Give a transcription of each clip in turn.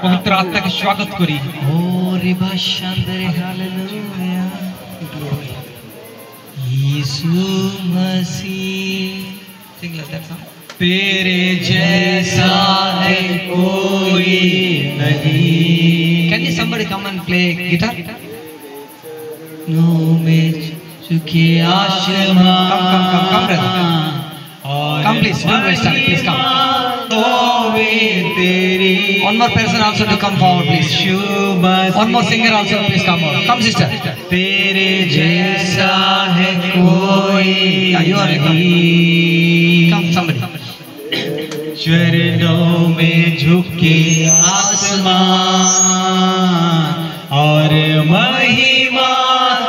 পবিত্র আত্মাকে স্বাগত করি। ও রিবা শান্দরে hallelujah glory Yeshu Masih sing like that song तेरे जैसा है कोई नहीं can you somebody come and play guitar नो में चुके आसमां come brother come please don't waste time please come one more person also to come forward please one more singer also please come forward come sister तेरे जैसा है कोई you are come somebody चरणों में झुके आसमान और महिमा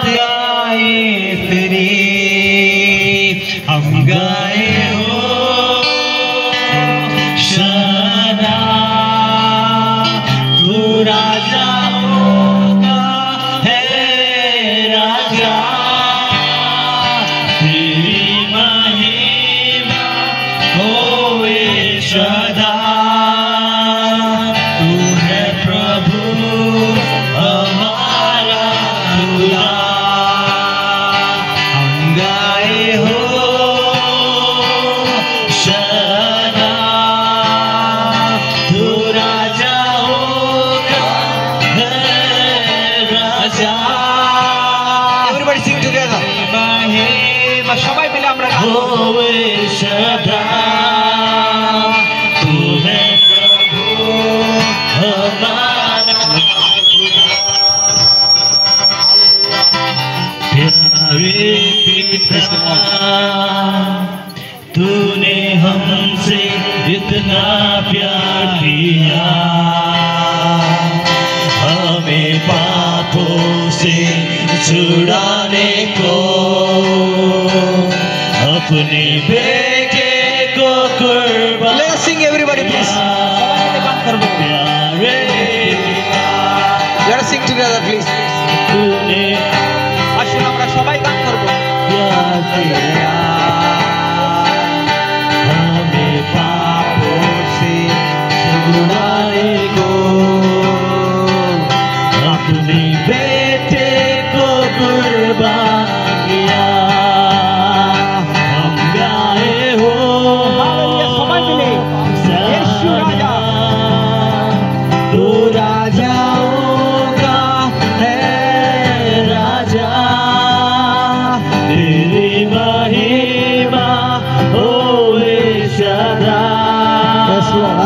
गाए तेरी हम गाए तूने हमसे इतना प्यार किया हमें पापों से छुड़ाने को अपने बेटे को कुर्बान Let's sing everybody please Let us sing together please तूने আসুন আমরা সবাই গান করব प्यार किया हमें पापों से छुड़ाने को अपने बेटे को कुर्बान किया हम गाए हो सबाई मिले यीशु राजा तू राजाओं का है राजा तेरी महिमा होए सदा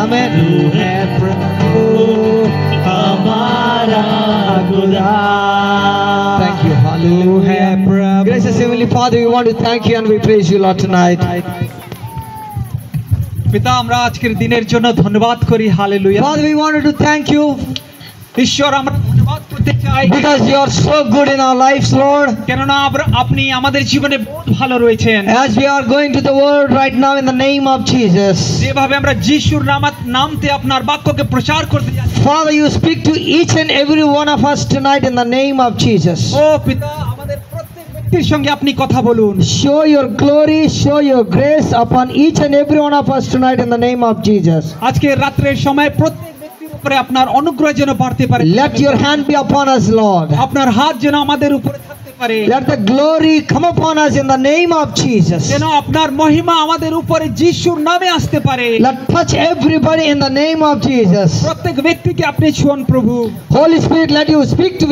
Amen तू है प्रभु हमारा खुदा Thank you hallelujah Gracious Heavenly Father we want to thank you and we praise you Lord tonight পিতা আমরা আজকের দিনের জন্য ধন্যবাদ করি hallelujah Father we wanted to thank you ঈশ্বর আমরা ধন্যবাদ করতে চাই because you are so good in our lives Lord কেননা আপনি আমাদের জীবনে বহুত ভালো রয়েছেন as we are going to the world right now in the name of Jesus যেভাবে আমরা যিশুর নামতে আপনার বাক্যকে প্রচার করতে যাচ্ছি Father you speak to each and every one of us tonight in the name of Jesus ও পিতা আমাদের প্রত্যেক ব্যক্তির সঙ্গে আপনি কথা বলুন show your glory show your grace upon each and every one of us tonight in the name of Jesus আজকে রাতের সময় প্রত্যেক ব্যক্তির উপরে আপনার অনুগ্রহ যেন বাড়তে পারে let your hand be upon us Lord আপনার হাত যেন আমাদের উপরে থাকতে পারে let the glory come upon us in the name of Jesus যেন আপনার মহিমা আমাদের উপরে যিশুর নামে আসতে পারে let touch everybody in the name of Jesus প্রত্যেক ব্যক্তিকে আপনি ছুঁন প্রভু Holy Spirit let you speak to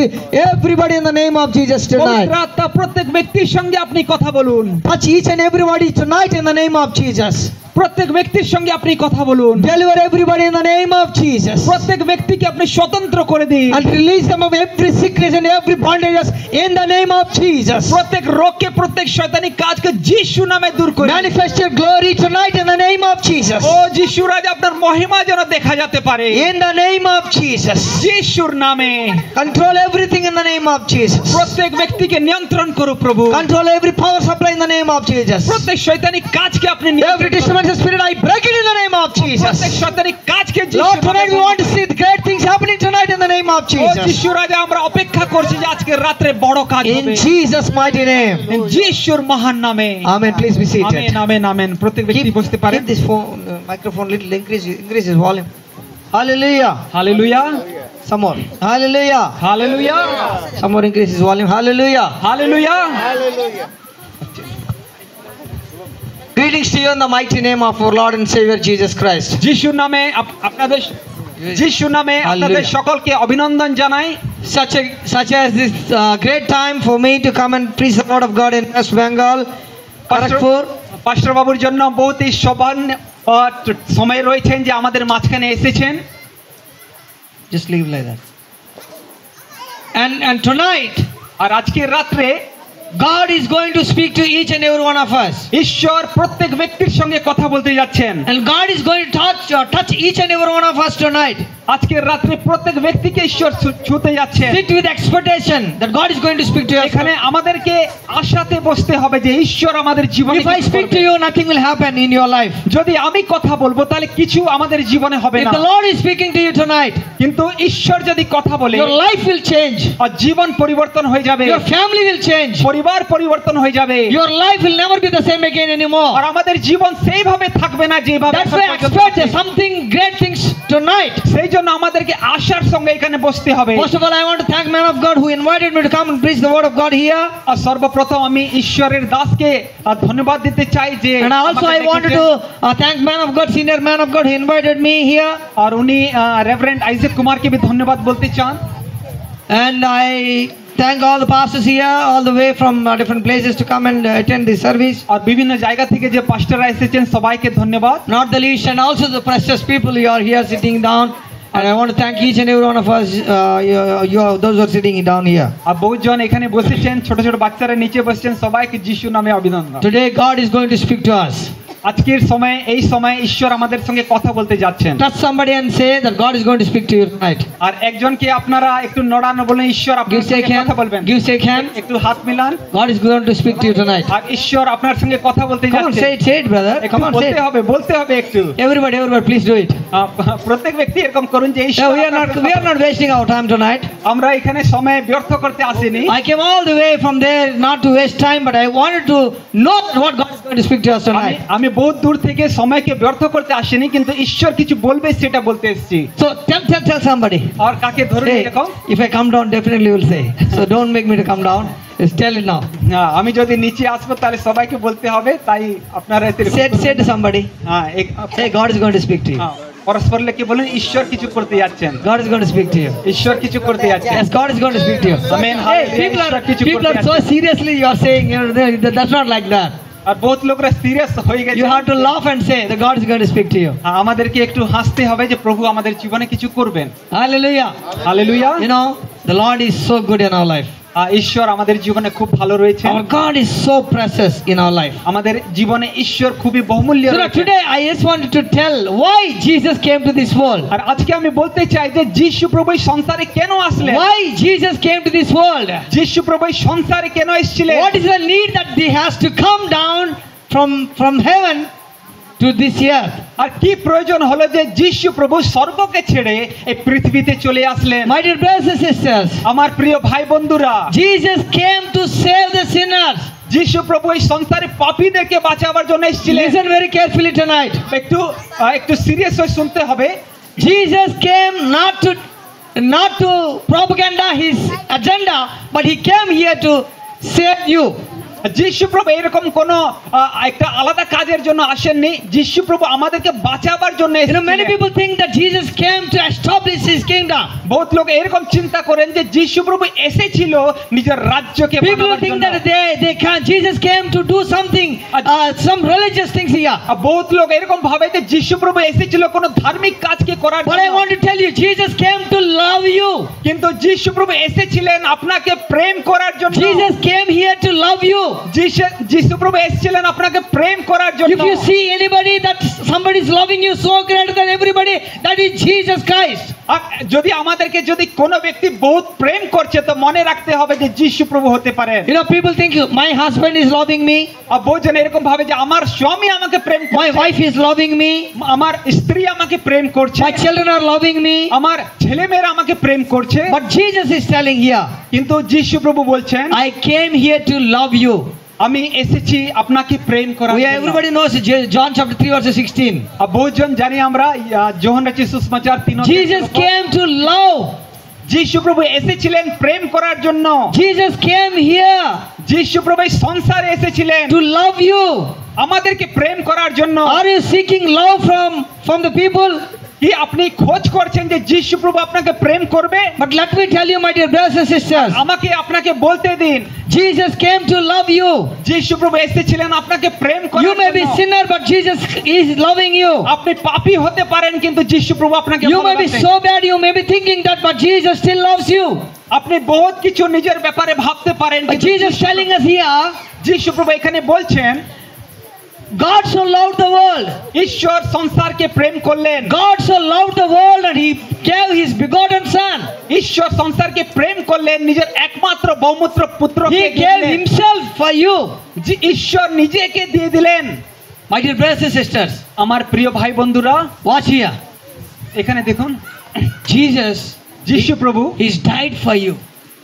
everybody in the name of Jesus tonight পবিত্র আত্মা প্রত্যেক ব্যক্তির সঙ্গে আপনি কথা বলুন touch each and everybody tonight in the name of Jesus প্রত্যেক ব্যক্তির সঙ্গে আপনি কথা বলুন deliver everybody in the name of Jesus প্রত্যেক ব্যক্তিকে আপনি স্বতন্ত্র করে দিন and release them of every sickness and every bondages in the name of Jesus প্রত্যেক রোগকে প্রত্যেক শয়তানি কাজকে যিশু নামে দূর করুন manifest your glory tonight in the name of Jesus ও যিশু রাজা আপনার মহিমা যেন দেখা যেতে পারে in the name of Jesus যিশুর নামে control everything in the name of Jesus প্রত্যেক ব্যক্তিকে নিয়ন্ত্রণ করুন প্রভু control every power supply in the name of Jesus প্রত্যেক শয়তানি কাজকে আপনি every disturbance spirit I break it in the name of Jesus প্রত্যেক শয়তানি কাজকে Lord tonight we want to see the great things happening tonight in the name of Jesus ও যিশু রাজা আমরা অপেক্ষা করছি যে আজকে রাতে বড় কাজ হবে in Jesus mighty name যিশুর মহান নামে amen please be seated amen amen amen প্রত্যেক ব্যক্তি বসতে পারে keep this phone microphone little increase his volume Hallelujah. Hallelujah. Some more. Hallelujah. Hallelujah. Some more increase his volume. Hallelujah. Hallelujah. Greetings to you in the mighty name of our Lord and Savior Jesus Christ. যিশুর নামে আপনাদের সকলকে অভিনন্দন জানাই। Such as this great time for me to come and preach the word of God in West Bengal, Kharagpur. পাস্টর বাবুর জন্য বহুতই সৌভাগ্য সময় রয়েছেন যে আমাদের মাঝখানে এসেছেন। Just leave like that. And tonight, আর আজকের রাত্রে God is going to speak to each and every one of us. ঈশ্বর প্রত্যেক ব্যক্তির সঙ্গে কথা বলতে যাচ্ছেন। And God is going to touch each and every one of us tonight. আজকের রাত্রে প্রত্যেক ব্যক্তিকে ঈশ্বর ছুঁতে যাচ্ছেন। Sit with expectation that God is going to speak to us. এখানে আমাদেরকে আশাতে বসতে হবে যে ঈশ্বর আমাদের জীবনে If I speak to you, nothing will happen in your life. যদি আমি কথা বলবো তাহলে কিছু আমাদের জীবনে হবে If না। the Lord is speaking to you tonight, কিন্তু ঈশ্বর যদি কথা বলে your life will change. আর জীবন পরিবর্তন হয়ে যাবে। Your family will change. পরিবার পরিবর্তন হয়ে যাবে। Your life will never be the same again anymore. আর আমাদের জীবন সেইভাবে থাকবে না যেভাবে। That's why I expect something great things tonight. সেই জন্য আমাদেরকে আশার সঙ্গে এখানে বসতে হবে। First of all, I want to thank man of God who invited me to come and preach the word of God here. আর সর্বপ্রথম আমি ঈশ্বরের দাসকে ধন্যবাদ দিতে চাই যে And also I wanted to thank man of God, senior man of God who invited me here. আর উনি reverend Isaac কুমারকে भी ধন্যবাদ বলতে চান। And I thank all the pastors here all the way from different places to come and attend this service. আর বিভিন্ন জায়গা থেকে যে পাস্টররা এসেছেন সবাইকে ধন্যবাদ। Not the least, and also the precious people you are here sitting down. And I want to thank each and every one of us, those who are sitting down here. আর বহুজন এখানে বসেছেন, ছোট ছোট বাচ্চারা নিচে বসেছেন, সবাইকে যিশুর নামে অভিনন্দন। Today God is going to speak to us. আজকের সময়ে এই সময়ে ঈশ্বর আমাদের সঙ্গে কথা বলতে যাচ্ছেন। Touch somebody and say that God is going to speak to you tonight. আর একজনকে আপনারা একটু নড়ানো বলেন ঈশ্বর আপনার সঙ্গে কথা বলবেন। Give shake hand. একটু হাত Milan. God is going to speak to you tonight. আর ঈশ্বর আপনার সঙ্গে কথা বলতে Come on, যাচ্ছেন। say it, brother. Come on, say it. বলতে হবে একটু। Everybody, please do it. প্রত্যেক ব্যক্তি এরকম করুন যে ঈশ্বর We are not wasting our time tonight. আমরা এখানে সময় ব্যর্থ করতে আসিনি। I came all the way from there not to waste time, but I wanted to know what God is going to speak to us tonight. আমি বহুত দূর থেকে সময়কে ব্যর্থ করতে আসিনি, কিন্তু ঈশ্বর কিছু বলবে সেটা বলতে এসেছি। So tell somebody. আর কাকে ধরে Hey, এরকম? if I come down, definitely will say. So don't make me to come down. Just tell it now. আমি যদি নিচে আসবো তাহলে সবাইকে বলতে হবে, তাই আপনারা Say to somebody. হ্যাঁ, Hey, God is going to speak to you. পরস্পরকে কি বলেন ঈশ্বর কিছু করতে যাচ্ছেন। God is going to speak to you. ঈশ্বর কিছু করতে যাচ্ছেন। Yes, God is going to speak to you. Amen. Hey, people are so seriously you are saying, that's not like that. আর বহুত লোকরা সিরিয়াস হয়ে গেছে। You have to laugh and say that God is going to speak to you. আমাদেরকে একটু হাসতে হবে যে প্রভু আমাদের জীবনে কিছু করবেন। Hallelujah. Hallelujah. You know, the Lord is so good in our life. ঈশ্বর আমাদের জীবনে খুব ভালো রয়েছে। Our God is so precious in our life. আমাদের জীবনে ঈশ্বর খুবই বহুমূল্য So রয়েছে। today I just wanted to tell why Jesus came to this world. আর আজকে আমি বলতে চাই যে যিশু প্রভু এই সংসারে কেন আসলেন। Why Jesus came to this world. যিশু প্রভু এই সংসারে কেন এসেছিলেন। What is the need that he has to come down from heaven to this earth? আর কি প্রয়োজন হলো যে যিশু প্রভু স্বর্গকে ছেড়ে এই পৃথিবীতে চলে আসলেন। My dear brothers and sisters, আমার প্রিয় ভাই বন্ধুরা, Jesus came to save the sinners. যিশু প্রভু এই সংসারে পাপীদেরকে বাঁচাবার জন্য এসেছিলেন। Listen very carefully tonight. একটু সিরিয়াস হয়ে শুনতে হবে। Jesus came not to propaganda his agenda, but he came here to save you. যিশু প্রভু এরকম কোন একটা আলাদা কাজের জন্য আসেননি। যিশু প্রভু আমাদেরকে বাঁচাবার জন্য এসেছিলেন। Many people think that Jesus came to establish his kingdom. বহুত লোক এরকম চিন্তা করেন যে যিশু প্রভু এসেছিল নিজের রাজ্যকে People বানাবার think জন্য। that Jesus came to do something, some religious things here. বহুত লোক এরকম ভাবে যে যিশু প্রভু এসেছিল কোন ধার্মিক কাজকে করার But I জন্য। want to tell you, Jesus came to love you. কিন্তু যিশু প্রভু এসেছিলেন আপনাকে প্রেম করার জন্য। Jesus came here to love you. যিশু প্রভু এসেছিলেন আপনাকে প্রেম করার জন্য। If you see anybody that somebody is loving you so greater than everybody, that is Jesus Christ. যদি আমাদেরকে যদি কোনো ব্যক্তি বহুত প্রেম করছে তো মনে রাখতে হবে যে যিশু প্রভু হতে পারে। You know, people think my husband is loving me. আর বহুজন এরকম ভাবে যে আমার স্বামী আমাকে প্রেম করছে। My wife is loving me. আমার স্ত্রী আমাকে প্রেম করছে। My children are loving me. আমার ছেলেমেয়েরা আমাকে প্রেম করছে। But Jesus is telling here, কিন্তু যিশু প্রভু বলছেন I came here to love you. আমি এসেছি আপনাকে প্রেম করার জন্য। Everybody knows John chapter 3 verse 16. বহুজন জানি আমরা যোহন রচিত সুসমাচার 3 Jesus came to love. যিশু প্রভু এসেছিলেন প্রেম করার জন্য। Jesus came here যিশু প্রভু এই সংসারে এসেছিলেন to love you. আমাদেরকে প্রেম করার জন্য। Are you seeking love from the people? কি আপনি খোঁজ করছেন যে যিশু প্রভু আপনাকে প্রেম করবে? But let me tell you, my dear brothers and sisters, আমাকে আপনাকে বলতে দিন, Jesus came to love you. যিশু প্রভু এসেছিলেন আপনাকে প্রেম করার You may be জন্য। sinner, but Jesus is loving you. আপনি পাপী হতে পারেন কিন্তু যিশু প্রভু আপনাকে You may be ভালোবাসেন। so bad, you may be thinking that, but Jesus still loves you. আপনি বহুত কিছু নিজের ব্যাপারে ভাবতে পারেন But কিন্তু Jesus telling us here, যিশু প্রভু এখানে বলছেন God so loved the world. ঈশ্বর সংসারকে প্রেম করলেন। God so loved the world and He gave His begotten Son. ঈশ্বর সংসারকে প্রেম করলেন, নিজের একমাত্র বহুমূত্র পুত্রকে He দিয়ে gave দিলেন। Himself for you. যে ঈশ্বর নিজেকে দিয়ে দিলেন। My dear brothers and sisters, আমার প্রিয় ভাই বন্ধুরা watch here. এখানে দেখুন, Jesus, যিশু প্রভু He's died for you.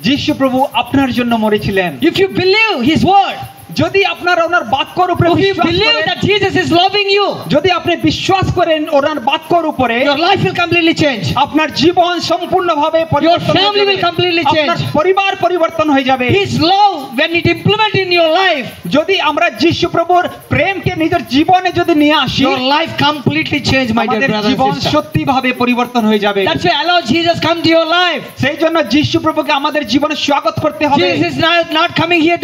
যিশু প্রভু আপনার জন্য মরেছিলেন। If you believe His word, যদি আপনারা ওনার বাক্যর উপরে if you বিশ্বাস believe করেন, that Jesus is loving you, যদি আপনি বিশ্বাস করেন ওনার বাক্যর উপরে, your life will completely change. আপনার জীবন সম্পূর্ণভাবে পরিবর্তন হয়ে family যাবে। will completely change. আপনার পরিবার পরিবর্তন হয়ে যাবে। His love, when it implement in your life, যদি আমরা যিশু প্রভুর প্রেমকে নিজের জীবনে যদি নিয়ে আসি, your life completely change, my dear আমাদের brothers জীবন and sisters. সত্যিভাবে পরিবর্তন হয়ে যাবে। That's why allow Jesus come to your life. সেই জন্য যিশু প্রভুকে আমাদের জীবনে স্বাগত করতে হবে। Jesus is not coming here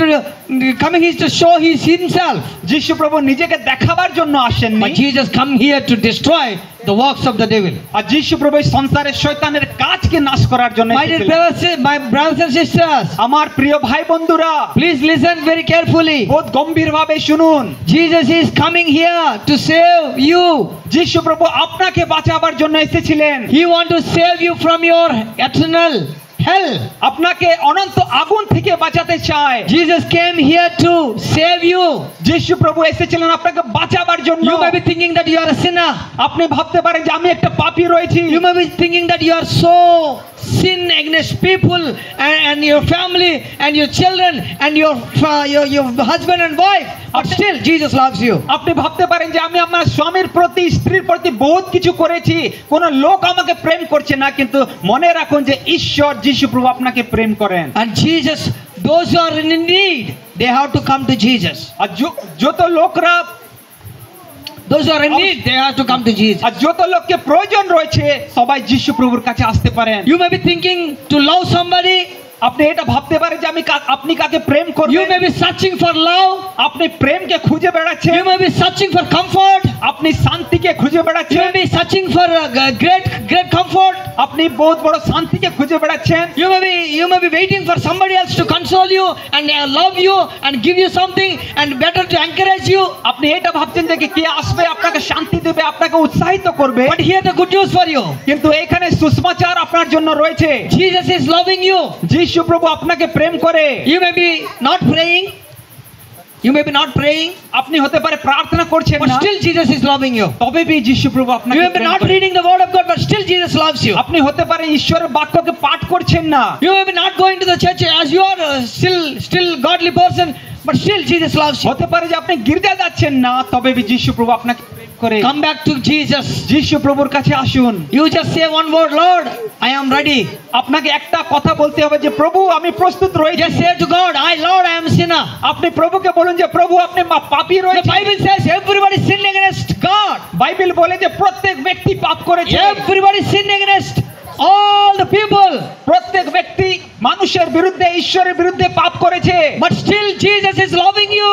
to show Himself. যিশু প্রভু নিজেকে দেখাবার জন্য আসেননি, But Jesus come here to destroy the works of the devil. আর যিশু প্রভু এই সংসারের শয়তানের কাজকে নাশ করার জন্য My dear এসেছিলেন। brothers and sisters, আমার প্রিয় ভাই বন্ধুরা please listen very carefully. বহুত গম্ভীরভাবে শুনুন, Jesus is coming here to save you. যিশু প্রভু আপনাকে বাঁচাবার জন্য এসেছিলেন। He want to save you from your eternal hell. আপনাকে অনন্ত আগুন থেকে বাঁচাতে চায়। Jesus came here to save you. যিশু প্রভু এসেছিলেন আপনাকে বাঁচাবার জন্য। You may be thinking that you are a sinner. আপনি ভাবতে পারেন যে আমি একটা পাপী রয়েছি। You may be thinking that you are so sin against people and your family and your children and your husband and wife. But still, Jesus loves you. আপনি ভাবতে পারেন যে আমি আমার স্বামীর প্রতি স্ত্রীর প্রতি বহুত কিছু করেছি, কোন লোক আমাকে প্রেম করছে না, কিন্তু মনে রাখুন যে ঈশ্বর যিশু প্রভু আপনাকে প্রেম করেন। And Jesus, those who are in need, they have to come to Jesus. আর যত লোকরা Those who are in need, they have to come to Jesus. আর যত লোককে প্রয়োজন রয়েছে সবাই যিশু প্রভুর কাছে আসতে পারেন। You may be thinking to love somebody. আপনি এটা ভাবতে পারেন যে আপনি কাকে প্রেম You করবেন। may be searching for love. আপনি প্রেমকে খুঁজে বেড়াচ্ছেন। You may be searching for comfort. আপনি শান্তিকে খুঁজে You বেড়াচ্ছেন। may be searching for great comfort. আপনি বহুত বড় শান্তিকে খুঁজে বেড়াচ্ছেন। You may be waiting for somebody else to console you and love you and give you something and better to encourage you. আপনি এটা ভাবছেন যে কে আসবে আপনাকে শান্তি দেবে, আপনাকে উৎসাহিত করবে। But here the good news for you. কিন্তু এখানে সুসমাচার আপনার জন্য রয়েছে। Jesus is loving you. যিশু প্রভু আপনাকে প্রেম করে। You may be not praying. You may be not praying. আপনি হতে পারে প্রার্থনা করছেন But না, still Jesus is loving you. তবে বি যিশু প্রভু You আপনাকে may be প্রেম not করে। reading the word of God, but still Jesus loves you. আপনি হতে পারে ঈশ্বরের বাক্যকে পাঠ করছেন না। You may be not going to the church as you are still godly person, but still Jesus loves you. হতে পারে যে আপনি গির্জা যাচ্ছেন না, তবে বি যিশু প্রভু আপনাকে প্রেম করে। Come back to Jesus. যিশু প্রভুর কাছে আসুন। You just say one word, Lord, I am ready. আপনাকে একটা কথা বলতে হবে যে প্রভু আমি প্রস্তুত রয়েছি। Just say to God, Lord, I am sinner. আপনি প্রভুকে বলুন যে প্রভু আপনি পাপী The রয়েছেন। Bible says everybody sinned against God. Bible বলে যে প্রত্যেক ব্যক্তি পাপ করেছে। Everybody sinned against all the people. প্রত্যেক ব্যক্তি মানুষের বিরুদ্ধে ঈশ্বরের বিরুদ্ধে পাপ করেছে। But still Jesus is loving you.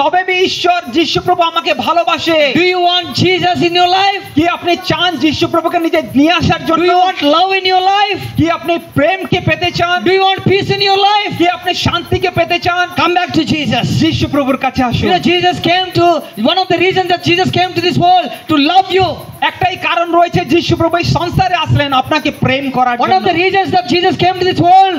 তবে বি ঈশ্বর যিশু প্রভু আমাকে ভালোবাসে। Do you want Jesus in your life? কি আপনি চান যিশু প্রভুকে নিজে নিয়ে আসার Do জন্য? you want love in your life? কি আপনি প্রেমকে পেতে চান? Do you want peace in your life? কি আপনি শান্তিকে পেতে চান? Come back to Jesus. যিশু প্রভুর কাছে আসুন। You know, Jesus came to, one of the reasons that Jesus came to this world to love you. একটাই কারণ রয়েছে যিশু প্রভু এই সংসারে আসলেন আপনাকে প্রেম করার One of জন্য। the reasons that Jesus came to this world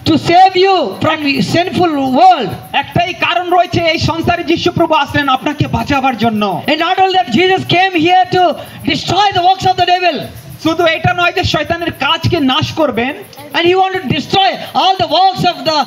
to save you from sinful world. একটাই কারণ রয়েছে এই সংসারে যিশু প্রভু আসলেন আপনাকে বাঁচাবার জন্য। And not only that, Jesus came here to destroy the works of the devil. শুধু এটা নয় যে শয়তানের কাজকে নাশ করবেন। and He wants to destroy all the works of the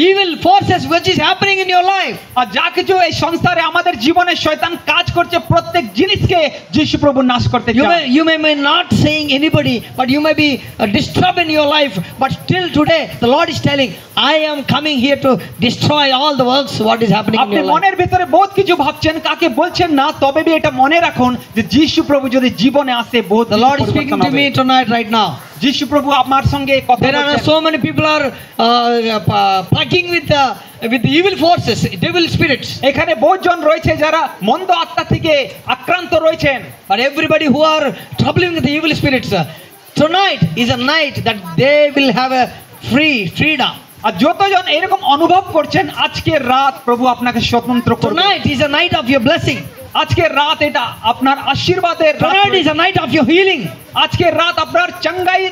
evil forces which is happening in your life. আর যা কিছু এই সংসারে আমাদের জীবনে শয়তান কাজ করছে প্রত্যেক জিনিসকে যিশু প্রভু নাশ করতে চায়। You may not saying anybody, but you may be disturbed in your life. But still today, the Lord is telling, I am coming here to destroy all the works what is happening in আপনি your life. মনের ভিতরে বহুত কিছু ভাবছেন, কাকে বলছেন না, তবে বি এটা মনে রাখুন যে যিশু প্রভু যদি জীবনে আসে বহুত The Lord is speaking to me tonight, right now. যিশু প্রভু আমার সঙ্গে কথা There are বলছেন। so many people are fighting with the evil forces, devil spirits. এখানে বহুজন রয়েছে যারা মন্দ আত্মা থেকে আক্রান্ত রয়েছেন। But everybody who are troubling with the evil spirits, tonight is a night that they will have a freedom. আর যতজন এরকম অনুভব করছেন আজকের রাত প্রভু আপনাকে স্বতন্ত্র করবে। Tonight is a night of your blessing. আজকের রাত এটা আপনার আশীর্বাদের রাত। Tonight is a night of your healing. আজকের রাত আপনার চাঙ্গাই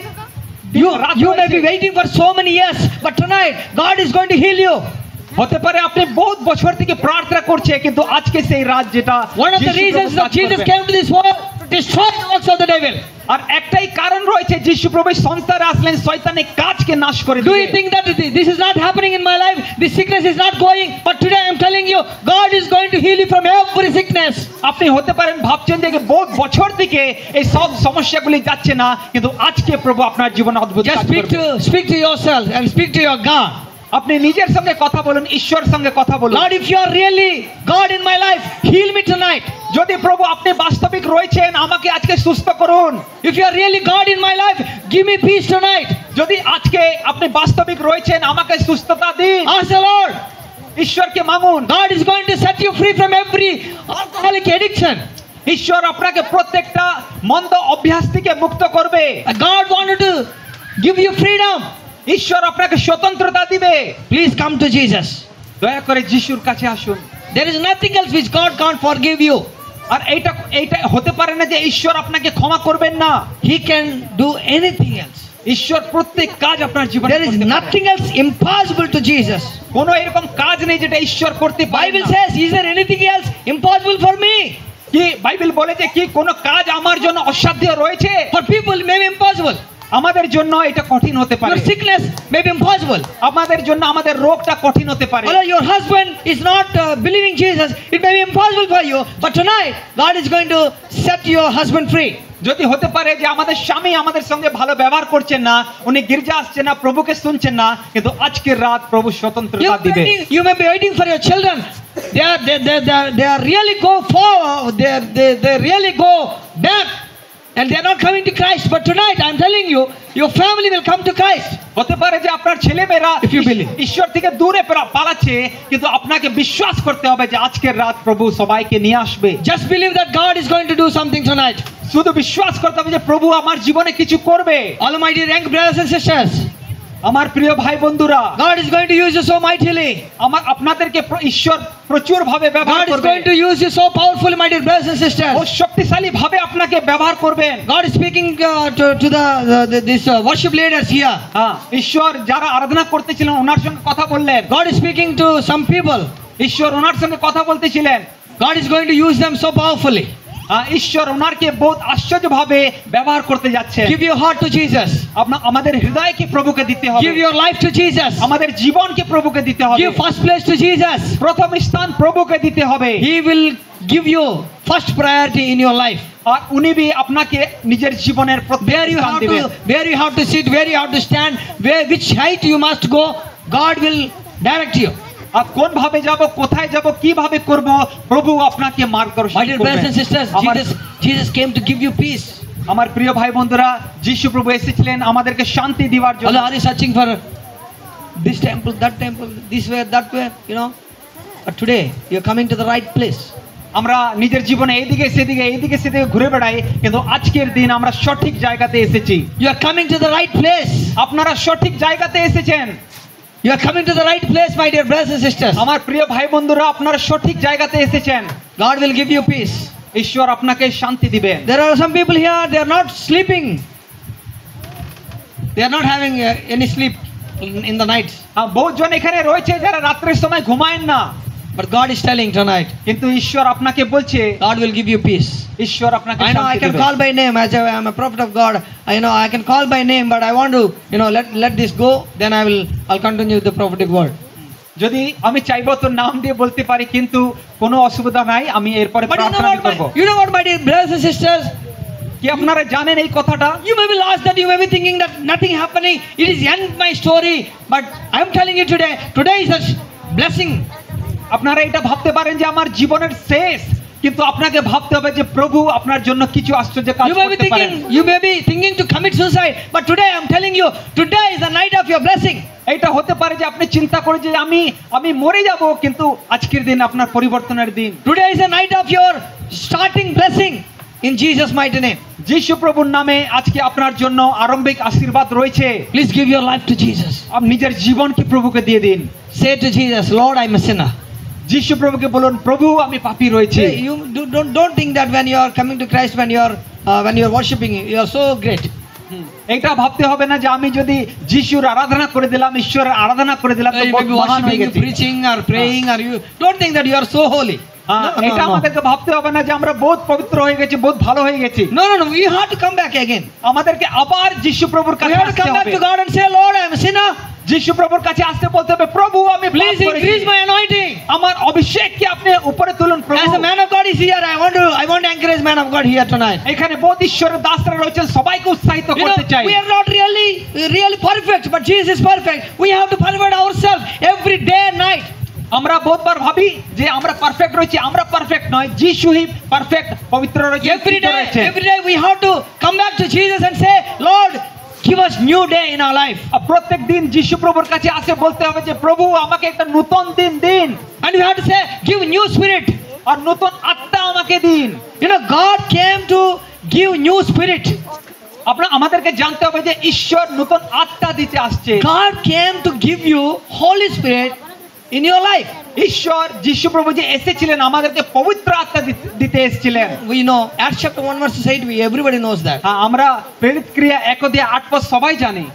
You may be waiting for so many years, but tonight God is going to heal you. হতে পারে আপনি বহুত বছর থেকে প্রার্থনা করছে, কিন্তু আজকে সেই রাত যেটা One of the reasons that Jesus came to this world to destroy the works of the devil. আর একটাই কারণ রয়েছে যিশু প্রভু সংসারে আসলেন শয়তানের কাজকে নাশ করে Do দিতে। you think that this is not happening in my life? This sickness is not going, but today I am telling you, God is going to heal you from every sickness. আপনি হতে পারেন ভাবছেন যে বহুত বছর থেকে এই সব সমস্যাগুলি যাচ্ছে না, কিন্তু আজকে প্রভু আপনার জীবনে অদ্ভুত Just কাজ করবে। speak to yourself and speak to your God. আপনি নিজের সঙ্গে কথা বলুন, ঈশ্বরের সঙ্গে কথা বলুন। Lord, if you are really God in my life, heal me tonight. যদি প্রভু আপনি বাস্তবিক রয়েছেন আমাকে আজকে সুস্থ করুন। If you are really God in my life, give me peace tonight. যদি আজকে আপনি বাস্তবিক রয়েছেন আমাকে সুস্থতা দিন। Ask the Lord. ঈশ্বরকে মাগুন। God is going to set you free from every alcoholic addiction. ঈশ্বর আপনাকে প্রত্যেকটা মন্দ অভ্যাস থেকে মুক্ত করবে। God wanted to give you freedom. ঈশ্বর আপনাকে স্বতন্ত্রতা দিবে। Please come to Jesus. দয়া করে যিশুর কাছে আসুন। There is nothing else which God can't forgive you. আর এইটা হতে পারে না যে ঈশ্বর আপনাকে ক্ষমা করবেন না। He can do anything else. ঈশ্বর প্রত্যেক কাজ আপনার জীবনে There is করতে পারে। nothing else impossible to Jesus. কোনো এরকম কাজ নেই যেটা ঈশ্বর করতে পারে Bible না। says, is there anything else impossible for me? কি বাইবেল বলে যে কি কোনো কাজ আমার জন্য অসাধ্য রয়েছে? For people may be impossible. আমাদের জন্য এটা কঠিন হতে পারে। Your sickness may be impossible. আমাদের জন্য আমাদের রোগটা কঠিন হতে পারে। Although your husband is not believing Jesus, it may be impossible for you. But tonight, God is going to set your husband free. যদি হতে পারে যে আমাদের স্বামী আমাদের সঙ্গে ভালো ব্যবহার করছেন না, উনি গির্জা আসছেন না, প্রভুকে শুনছেন না, কিন্তু আজকের রাত প্রভু স্বতন্ত্রতা দিবে। You may be waiting for your children. They are really go forward. They really go back. And they are not coming to Christ. But tonight, I am telling you, your family will come to Christ. হতে পারে যে আপনার ছেলেমেয়েরা If you believe. ঈশ্বর থেকে দূরে পালাচ্ছে, কিন্তু আপনাকে বিশ্বাস করতে হবে যে আজকের রাত প্রভু সবাইকে নিয়ে আসবে। Just believe that God is going to do something tonight. শুধু বিশ্বাস করতে হবে যে প্রভু আমার জীবনে কিছু করবে। Almighty young brothers and sisters, আমার প্রিয় ভাই বন্ধুরা, God is going to use you so mightily. আপনাদেরকে ঈশ্বর প্রচুর ভাবে ব্যবহার God is করবে। going to use you so powerfully, my dear brothers and sisters. ও শক্তিশালী ভাবে আপনাকে ব্যবহার করবেন। God is speaking to this worship leaders here. হ্যাঁ, ঈশ্বর যারা আরাধনা করতেছিলেন ওনার সঙ্গে কথা বললেন। God is speaking to some people. ঈশ্বর ওনার সঙ্গে কথা বলতেছিলেন। God is going to use them so powerfully. ঈশ্বর ওনারকে বহুত আশ্চর্যভাবে ব্যবহার করতে যাচ্ছেন। Give your heart to Jesus. আমাদের হৃদয়কে প্রভুকে দিতে হবে। Give your life to Jesus. আমাদের জীবনকে প্রভুকে দিতে হবে। Give first place to Jesus. প্রথম স্থান প্রভুকে দিতে হবে। He will give you first priority in your life. আর উনি আপনাকে নিজের জীবনের Where you have to sit, where you have to stand, which height you must go, God will direct you. আর কোন ভাবে যাব, কোথায় যাব, কিভাবে করব, প্রভু আপনাকে মার্গদর্শন My dear brothers and sisters, করবেন। Jesus came to give you peace. আমার প্রিয় ভাই বন্ধুরা, যিশু প্রভু এসেছিলেন আমাদেরকে শান্তি দেওয়ার জন্য। Although are you searching for this temple, this way, that way, you know? But today you are coming to the right place. আমরা নিজের জীবনে এইদিকে সেদিকে ঘুরে বেড়াই, কিন্তু আজকের দিন আমরা সঠিক জায়গাতে এসেছি। You are coming to the right place. আপনারা সঠিক জায়গাতে এসেছেন। You are coming to the right place, my dear brothers and sisters. আমার প্রিয় ভাই বন্ধুরা, আপনারা সঠিক জায়গাতে এসেছেন। God will give you peace. ঈশ্বর আপনাকে শান্তি দিবেন। There are some people here, they are not sleeping. They are not having any sleep in the nights. বহুজন এখানে রয়েছে যারা রাত্রের সময় ঘুমায়েন না। But God is telling tonight, কিন্তু ঈশ্বর আপনাকে বলছে, God will give you peace. ঈশ্বর আপনাকে I know I শান্তি can দেবে। call by name as I'm a prophet of God. I can call by name, but I want to, let this go. Then I'll continue with the prophetic word. যদি আমি চাইবো তো নাম দিয়ে বলতে পারি, কিন্তু কোনো অসুবিধা নাই, আমি এরপরে But প্রার্থনা করব। you know what, my dear brothers and sisters? কি আপনারা জানেন এই কথাটা? You may be lost, that you may be thinking that nothing happening. It is end my story. But I'm telling you today is a blessing. আপনারা এটা ভাবতে পারেন যে আমার জীবনের শেষ, কিন্তু আপনাকে ভাবতে হবে যে প্রভু আপনার জন্য কিছু আশ্চর্য কাজ করতে পারেন। You may be thinking to commit suicide, but today I'm telling you, today is the night of your blessing. এটা হতে পারে যে আপনি চিন্তা করে যে আমি মরে যাব, কিন্তু আজকের দিন আপনার পরিবর্তনের দিন। Today is the night of your starting blessing in Jesus' mighty name. যিশু প্রভুর নামে আজকে আপনার জন্য আরম্ভিক আশীর্বাদ রয়েছে। Please give your life to Jesus. আপনি নিজের জীবনকে প্রভুকে দিয়ে দিন। Say to Jesus, Lord, I'm a sinner. যিশু প্রভুকে বলুন, প্রভু আমি পাপী রয়েছি। Hey, you don't think that when you are coming to Christ, when you are worshiping, you are so great. এটা ভাবতে হবে না যে আমি যদি যিশুর আরাধনা করে দিলাম, ঈশ্বরের আরাধনা করে দিলাম তো You may বহুত be মহান হয়ে worshiping, you গেছি। preaching or praying, or you don't think that you are so holy. এটা আমাদেরকে ভাবতে হবে না যে আমরা বহুত পবিত্র হয়ে গেছি, বহুত ভালো হয়ে গেছি। No. We have to come back again. আমাদেরকে আবার যিশু প্রভুর We কাছে have to আসতে come back হবে। to God and say, Lord, I'm a sinner. যিশু প্রভুর কাছে আসতে বলতে হবে, প্রভু আমি পাপ Please করেছি। increase my anointing. আমার অভিষেককে আপনি উপরে তুলুন প্রভু। As a man of God is here, I want to encourage man of God here tonight. এখানে বহুত ঈশ্বরের দাসরা রয়েছেন, সবাইকে উৎসাহিত করতে চাই। We are not really perfect, but Jesus is perfect. We have to perfect ourselves every day and night. আমরা বহুতবার ভাবি যে আমরা পারফেক্ট রয়েছি, আমরা পারফেক্ট নয়, যিশুই পারফেক্ট, পবিত্র রয়েছে, Every day we have to come back to Jesus and say, Lord, give us new day in our life. প্রত্যেক দিন যিশু প্রভুর কাছে আসে বলতে হবে যে প্রভু আমাকে একটা নতুন দিন দিন, And we have to say, give new spirit. আর নতুন আত্মা আমাকে দিন। God came to give new spirit. আমাদেরকে জানতে হবে যে ঈশ্বর নতুন আত্মা দিতে আসছে। God came to give you Holy Spirit in your life. ঈশ্বর যিশু প্রভু যে এসেছিলেন আমাদেরকে পবিত্র আত্মা দিতে এসেছিলেন। We know Acts chapter 1 verse 8, everybody knows that. আমরা প্রেরিত ক্রিয়া 1:8 সবাই জানি।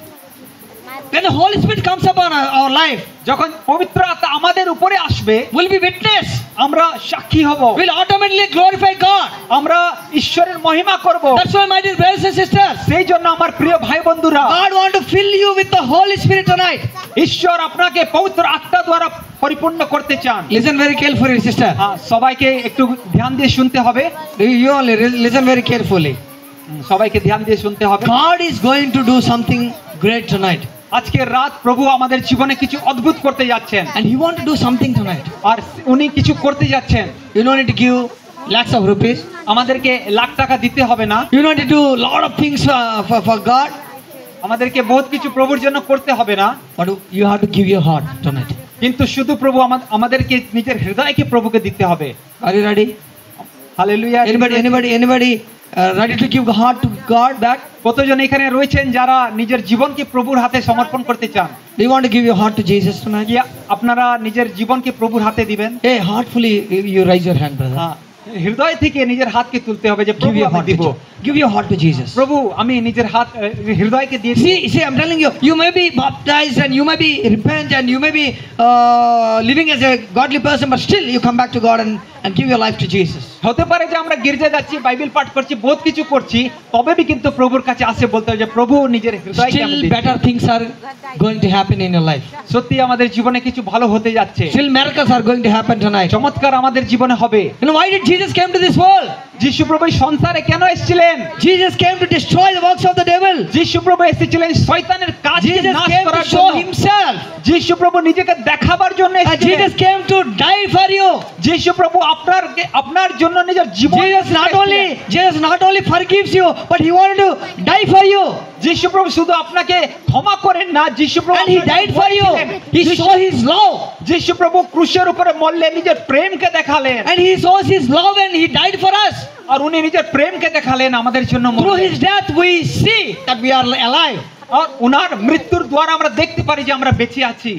When the Holy Spirit comes upon our life, যখন পবিত্র আত্মা আমাদের উপরে আসবে, we'll be witness. আমরা সাক্ষী হব, We'll automatically glorify God. আমরা ঈশ্বরের মহিমা করব। That's why, my dear brothers and sisters, সেই জন্য আমার প্রিয় ভাই বন্ধুরা, God want to fill you with the Holy Spirit tonight. ঈশ্বর আপনাকে পবিত্র আত্মা দ্বারা পরিপূর্ণ করতে চান। Listen very carefully, sister. সবাইকে একটু ধ্যান দিয়ে শুনতে হবে। You only listen very carefully. সবাইকে ধ্যান দিয়ে শুনতে হবে। God is going to do something great tonight. আজকে রাত প্রভু আমাদের জীবনে কিছু অদ্ভুত করতে যাচ্ছেন, And He want to do something tonight. আর উনি কিছু করতে যাচ্ছেন। You don't need to give lakhs of rupees. আমাদেরকে লাখ টাকা দিতে হবে না। You don't need to do lot of things for God. আমাদেরকে বহুত কিছু প্রভুর জন্য করতে হবে না, But you have to give your heart tonight. কিন্তু শুধু প্রভু আমাদেরকে নিজের হৃদয়কে প্রভুকে দিতে হবে। Are you ready? Hallelujah. Anybody ready to give heart to God back? কতজন এখানে রয়েছেন যারা নিজের জীবনকে প্রভুর হাতে সমর্পণ করতে চান? Do you want to give your heart to Jesus tonight? কি আপনারা নিজের জীবনকে প্রভুর হাতে দিবেন? Hey, heartfully you raise your hand, brother. হৃদয় থেকে নিজের হাতকে তুলতে হবে যে Give প্রভু your আমি heart দিব। give your heart to Jesus. প্রভু আমি নিজের হাত হৃদয়কে দিয়ে দিই। See, I'm telling you, you may be baptized and you may be repent and you may be living as a godly person, but still you come back to God and give your life to Jesus. হতে পারে যে আমরা গির্জা যাচ্ছি, Bible পাঠ করছি, বহুত কিছু করছি, তবে কিন্তু প্রভুর কাছে আসে বলতে হবে যে প্রভু নিজের হৃদয়কে আমি Still দিচ্ছি। better things are going to happen in your life. সত্যি আমাদের জীবনে কিছু ভালো হতে যাচ্ছে। Still miracles are going to happen tonight. চমৎকার আমাদের জীবনে হবে। Why did Jesus came to this world? যিশু প্রভু সংসারে কেন এসেছিলেন? Jesus came to destroy the works of the devil. যিশু প্রভু এসেছিলেন শয়তানের কাজকে Jesus নাশ came to করার show জন্য। himself. যিশু প্রভু নিজেকে দেখাবার জন্য And এসেছিলেন। Jesus came to die for you. যিশু প্রভু আপনার জন্য নিজের জীবন Jesus not only forgives you, but he wanted to die for you. যিশু প্রভু শুধু আপনাকে ক্ষমা করেন না, যিশু প্রভু And he died for you. He showed his love. যিশু প্রভু ক্রুশের উপরে মরলেন, নিজের প্রেমকে দেখালেন। And he shows his love and he died for us. আর উনি নিজের প্রেমকে দেখালেন আমাদের জন্য। Through his death we see that we are alive. আর উনার মৃত্যুর দ্বারা আমরা দেখতে পারি যে আমরা বেঁচে আছি।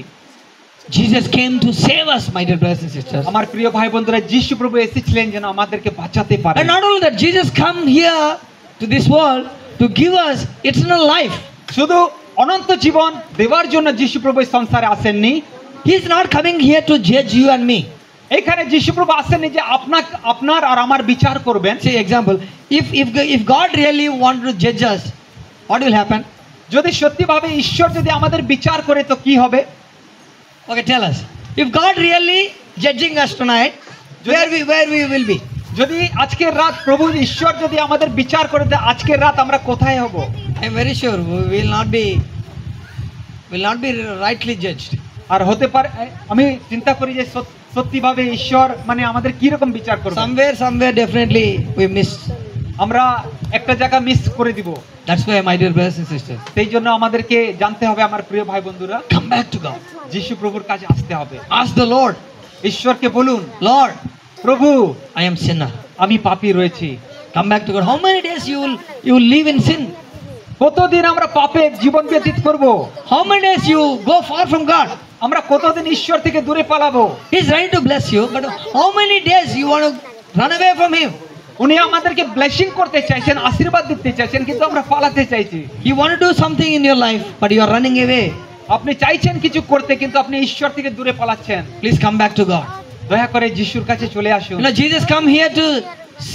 Jesus came to save us, my dear brothers and sisters. আমার প্রিয় ভাই বন্ধুরা, যিশু প্রভু এসেছিলেন যেন আমাদেরকে বাঁচাতে পারেন। And not only that, Jesus come here to this world to give us eternal life. শুধু অনন্ত জীবন দেওয়ার জন্য যিশু প্রভু এই সংসারে আসেননি। He is not coming here to judge you and me. এখানে যিশুপ্রভু আসেননি যে আপনার আর আমার বিচার করবেন। See example, if God really want to judge us, what will happen? যদি সত্যিভাবে ঈশ্বর যদি আমাদের বিচার করে তো কি হবে? Okay, tell us. If God really judging us tonight, where we will be? যদি আজকের রাত প্রভু ঈশ্বর যদি আমাদের বিচার করে দেয়, আজকের রাত আমরা কোথায় হব? I am very sure we will not be rightly judged. আর হতে পারে আমি চিন্তা করি যে সত্যিভাবে ঈশ্বর মানে আমাদের কি রকম বিচার করবে? Somewhere definitely we miss. আমরা একটা জায়গা মিস করে দিব। That's why my dear brothers and sisters, সেই জন্য আমাদেরকে জানতে হবে আমার প্রিয় ভাই বন্ধুরা, come back to God. যিশু প্রভুর কাছে আসতে হবে। Ask the Lord, ঈশ্বরকে বলুন, Lord, প্রভু I am sinner. আমি পাপী রয়েছি। Come back to God. How many days you will live in sin? কতদিন আমরা পাপে জীবন ব্যতীত করব? How many days you go far from God? আমরা কতদিন ঈশ্বর থেকে দূরে পালাবো? He's ready to bless you, but how many days you want to run away from Him? উনি আমাদেরকে ব্লেসিং করতে চাইছেন, আশীর্বাদ দিতে চাইছেন, কিন্তু আমরা পালাতে চাইছি। You want to do something in your life, but you are running away. আপনি চাইছেন কিছু করতে, কিন্তু আপনি ঈশ্বর থেকে দূরে পালাচ্ছেন। Please come back to God. দয়া করে যিশুর কাছে চলে আসুন। You know, Jesus come here to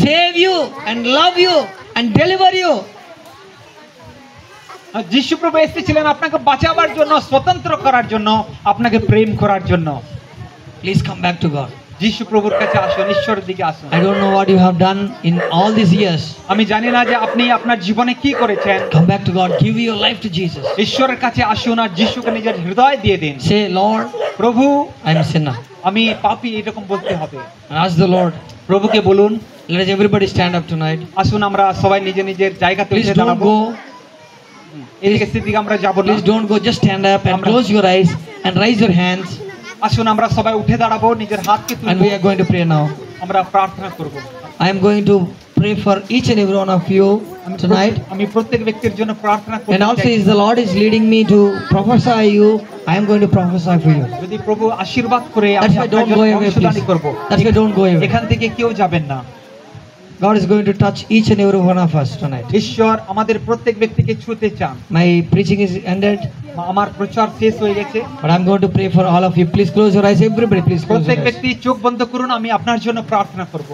save you and love you and deliver you. যিশু প্রভু এসেছিলেন আপনাকে বাঁচাবার জন্য, স্বতন্ত্র করার জন্য, আপনাকে প্রেম করার জন্য। Please come back to God. যিশু প্রভুর কাছে আসুন, ঈশ্বরের দিকে আসুন। I don't know what you have done in all these years. আমি জানি না যে আপনি আপনার জীবনে কি করেছেন। Come back to God. Give your life to Jesus. ঈশ্বরের কাছে আসুন আর যিশুকে নিজের হৃদয় দিয়ে দিন। Say, Lord, প্রভু I am a sinner. আমি পাপী, এরকম বলতে হবে। And ask the Lord. প্রভুকে বলুন। Let everybody stand up tonight. আসুন আমরা সবাই নিজের জায়গাতে Please উঠে don't দাঁড়াবো। go. এদিকে সেদিকে আমরা যাব না। Please don't go. Just stand up and close your eyes and raise your hands. আসুন আমরা সবাই উঠে দাঁড়াবো, নিজের হাতকে And তুলবো, we are going to pray now. আমরা প্রার্থনা করব। I am going to pray for each and every one of you tonight. আমি প্রত্যেক ব্যক্তির জন্য প্রার্থনা করব। And also, if the Lord is leading me to prophesy you, I am going to prophesy for you. যদি প্রভু আশীর্বাদ করে That's আমি why আপনার don't জন্য go away, ভবিষ্যদ্বাণী please. করব। That's why don't go away. এখান থেকে কেউ যাবেন না। God is going to touch each and every one of us tonight. ঈশ্বর আমাদের প্রত্যেক ব্যক্তিকে ছুঁতে চান। My preaching is ended, আমার প্রচার শেষ হয়ে গেছে। but I'm going to pray for all of you. Please close your eyes. Everybody, please close প্রত্যেক your eyes. ব্যক্তি চোখ বন্ধ করুন, আমি আপনার জন্য প্রার্থনা করব।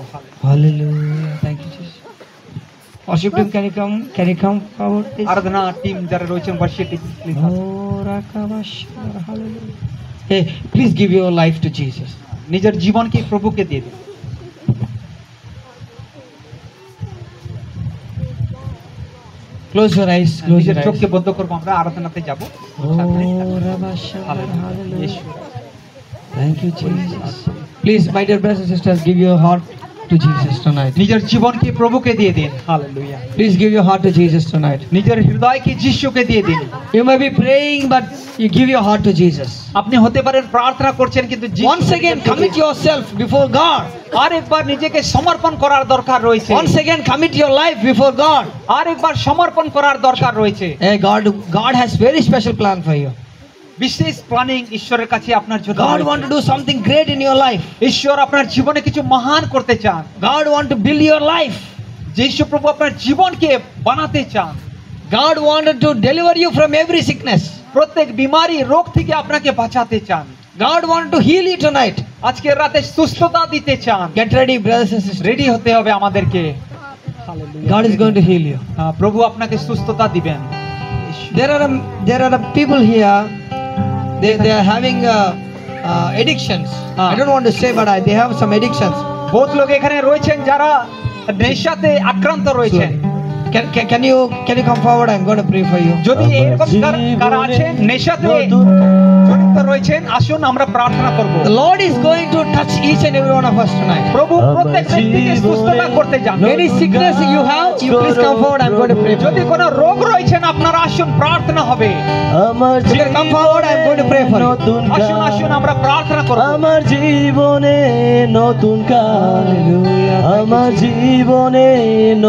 Hallelujah. Thank you, Jesus. Worship team, can you come forward, please? আরাধনা টিম যারা রয়েছেন বর্ষিত please. Oh, Rakavashar, hallelujah. Hey, please give your life to Jesus. নিজের জীবনকে প্রভুকে দিয়ে দিন। Close your eyes. Close নিজের your চোখকে eyes. বন্ধ করব, আমরা আরাধনাতে যাব। Oh, Ravashar, hallelujah. ঈশ্বর। Thank you, Jesus. Please, my dear brothers and sisters, give your heart to Jesus tonight. নিজের জীবনকে প্রভুকে দিয়ে দিন। Hallelujah. Please give your heart to Jesus tonight. নিজের হৃদয়কে যিশুকে দিয়ে দিন। You may be praying, but you give your heart to Jesus. আপনি হতে পারেন প্রার্থনা করছেন, কিন্তু Once again, commit yourself before God. আরেকবার নিজেকে সমর্পণ করার দরকার রয়েছে। Once again, commit your life before God. আরেকবার সমর্পণ করার দরকার রয়েছে। Hey, God has very special plan for you. বিশেষ প্ল্যানিং ঈশ্বরের কাছে আপনার জন্য God রয়েছে। want to do something great in your life. ঈশ্বর আপনার জীবনে কিছু মহান করতে চান। God want to build your life. যিশু প্রভু আপনার জীবনকে বানাতে চান। God wanted to deliver you from every sickness. প্রত্যেক বিমারি, রোগ থেকে আপনাকে বাঁচাতে চান। God wanted to heal you tonight. আজকের রাতে সুস্থতা দিতে চান। Get ready, brothers and sisters. Ready হতে হবে আমাদেরকে। God is going to heal you. প্রভু আপনাকে সুস্থতা দিবেন। There are people here. They are having addictions. I don't want to say, but they have some addictions. বহুত লোক এখানে রয়েছেন যারা নেশাতে আক্রান্ত রয়েছেন। Can you come forward? I'm going to pray for you. যদি এরকম কারা আছেন নেশাতে জড়িত রয়েছেন, আসুন আমরা প্রার্থনা করব। The Lord is going to touch each and every one of us tonight. প্রভু প্রত্যেক ব্যক্তিকে সুস্থতা করতে চান। Any sickness you have, you please come forward. I'm going to pray for যদি you. কোনো রোগ রয়েছেন আপনারা আসুন, প্রার্থনা হবে। You can come forward. I'm going to pray for you. আসুন আসুন আমরা প্রার্থনা করব। আমার জীবনে নতুন কাল, আমার জীবনে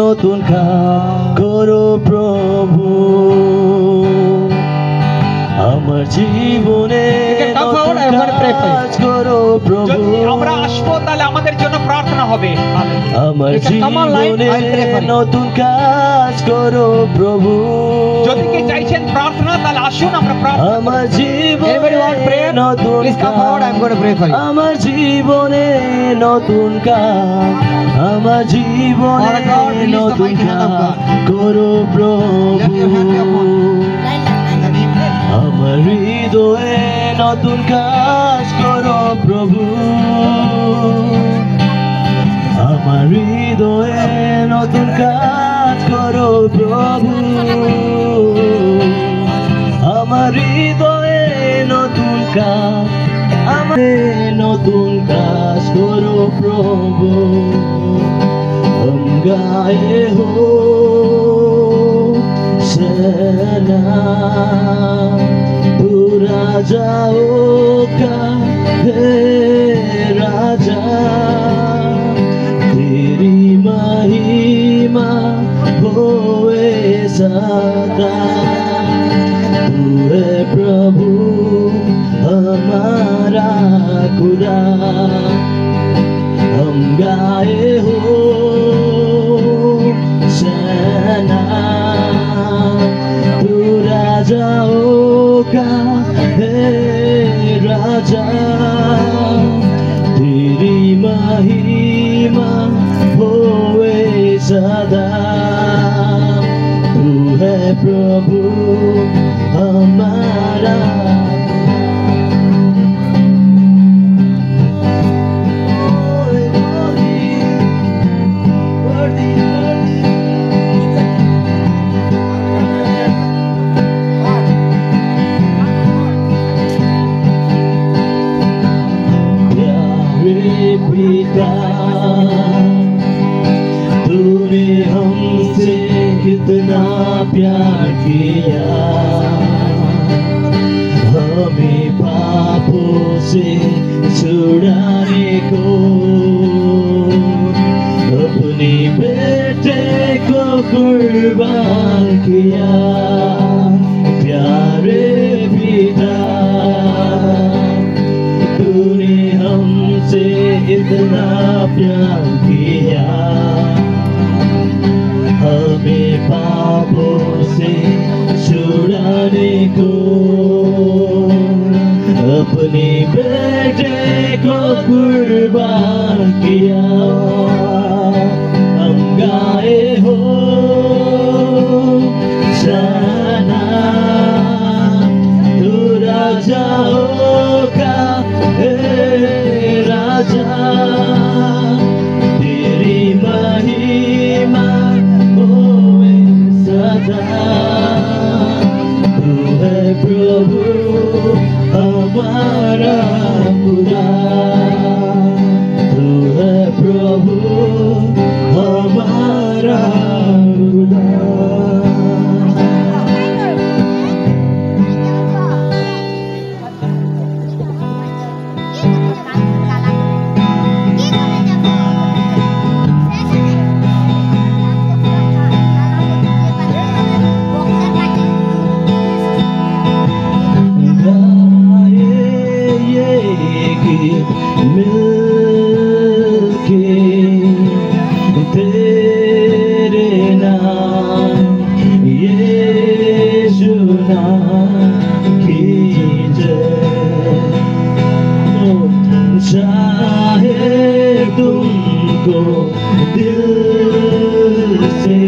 নতুন কাল করো প্রভু, আমার জীবনে You can come forward, I'm going to pray for you. কাজ করো প্রভু। যদি আমরা আসবো তাহলে আমাদের জন্য প্রার্থনা হবে। আমার You can come online, জীবনে I'll pray for you. নতুন কাজ করো প্রভু। যদি কে চাইছেন প্রার্থনা তাহলে আসুন আমরা প্রার্থনা করি। আমার Anybody want জীবনে prayer? নতুন Please come forward, I'm going to pray for you. আমার জীবনে নতুন কাজ, আমার জীবনে Father God, release the নতুন mighty hand of কাজ God. করো Let your hand be upon প্রভু। In the name of আমার হৃদয়ে নতুন কাজ করো প্রভু। আমার হৃদয়ে নতুন কাজ করো প্রভু। আমার হৃদয়ে নতুন কাজ, আমার নতুন কাজ করো প্রভু। हम गाए हो सना, तू राजाओं का है राजा, तेरी महिमा होए सदा। तू है प्रभु हमारा खुदा, हम गाए हो सना, तू राजाओं का है राजा, तेरी महिमा होए सदा। तू है प्रभु हमारा। पिता तूने हमसे कितना प्यार किया, हमें पापों से छुड़ाने को अपने बेटे को कुर्बान किया। प्यारे पिता तूने हमसे इतना प्यार किया, हमें पापों से छुड़ाने को अपने बेटे को कुर्बान किया। हम गाए हो सना, तू राजाओं का है राजा, तेरी महिमा होए सदा। तू है प्रभु हमारा खुदा, तू है प्रभु हमारा खुदा। मिलके तेरे नाम यीशु नाम की जय। चाहे तुमको दिल से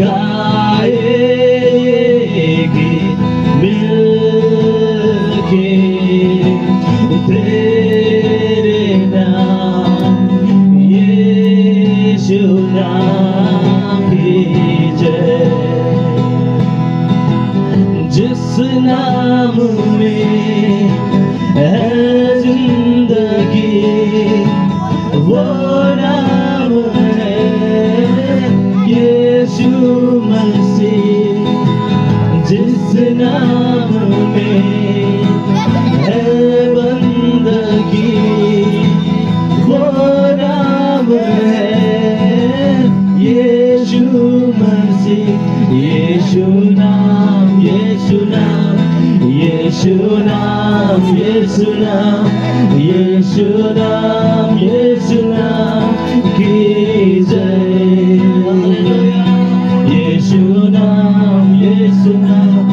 गाएगी मिलके तेरे नाम यीशु नाम की जय। जिस नाम में है जिंदगी वो नाम है यीशु मसीह। जिस नाम में है बंदगी वो नाम है यीशु मसीह। यीशु नाम, यीशु नाम, यीशु यीशु नाम यीशु नाम यीशु नाम यीशु नाम की जय यीशु नाम यीशु नाम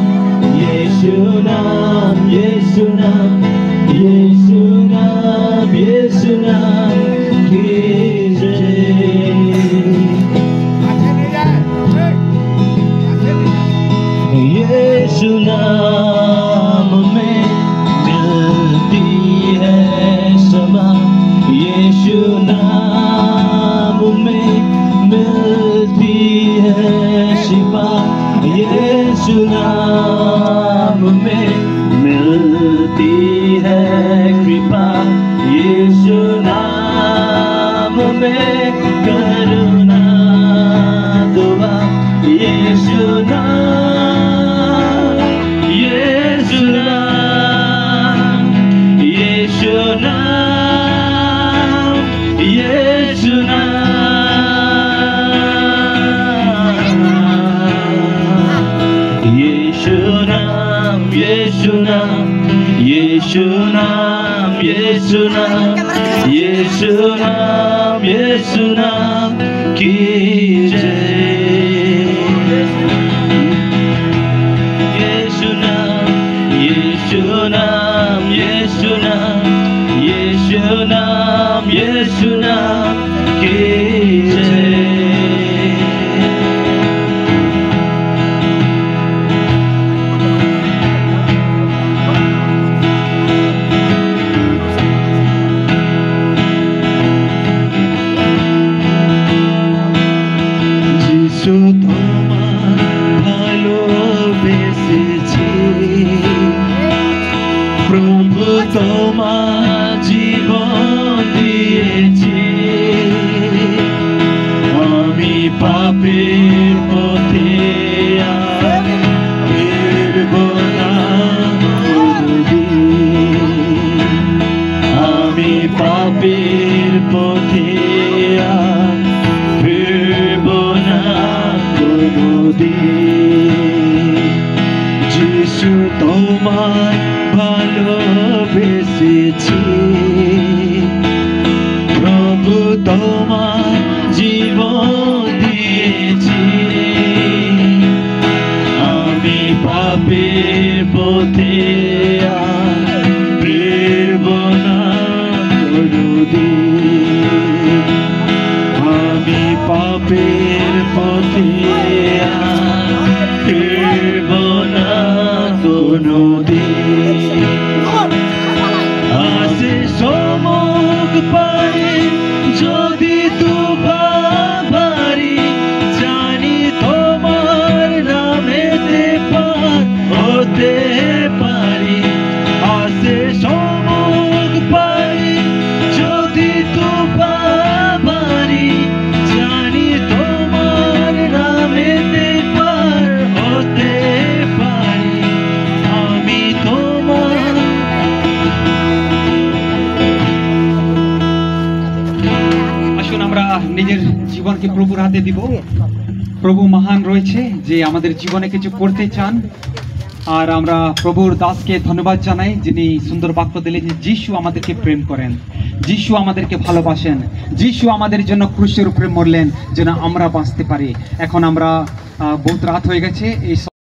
यीशु नाम यीशु नाम यीशु नाम यीशु नाम की जय यीशु नाम में मिलती है क्षमा यीशु नाम में मिलती है शिफा यीशु नाम में मिलती है कृपा यीशु नाम में करुणा दुआ यीशु नाम यीशु नाम यीशु नाम यीशु नाम यीशु नाम यीशु नाम यीशु नाम यीशु नाम यीशु नाम यीशु नाम की जय यीशु नाम यीशु नाम यीशु नाम यीशु नाम यीशु नाम की जय যিশু তোমার ভালোবেসেছি প্রভু তোমার জীবন দিয়েছি আমি পাপের পথে আর ফিরব না কোনদিন আমি পাপের পথে আর ফিরব না কোনদিন যিশু তোমায় ভালোবেসেছি প্রভু তোমার জীবন দিয়েছি আমি পাপের পথে আর ফিরব না কোনদিন আমি পাপের পথে আর ফিরব না কোনদিন আসে সমুখ পারে যদি দুভারি জানি তোমার নামেতে পার হতে পারি আসে সমুখ পারে যদি দুভারি জানি তোমার নামেতে পার হতে পারি আমি তোমার আসুন আমরা নিজের জীবনকে প্রভুর হাতে দিব প্রভু মহান রয়েছে যে আমাদের জীবনে কিছু করতে চান আর আমরা প্রভুর দাসকে ধন্যবাদ জানাই যিনি সুন্দর বাক্য দিলেন যে যিশু আমাদেরকে প্রেম করেন যিশু আমাদেরকে ভালোবাসেন যিশু আমাদের জন্য ক্রুশের উপরে মরলেন যেন আমরা বাঁচতে পারি এখন আমরা বহুত রাত হয়ে গেছে এই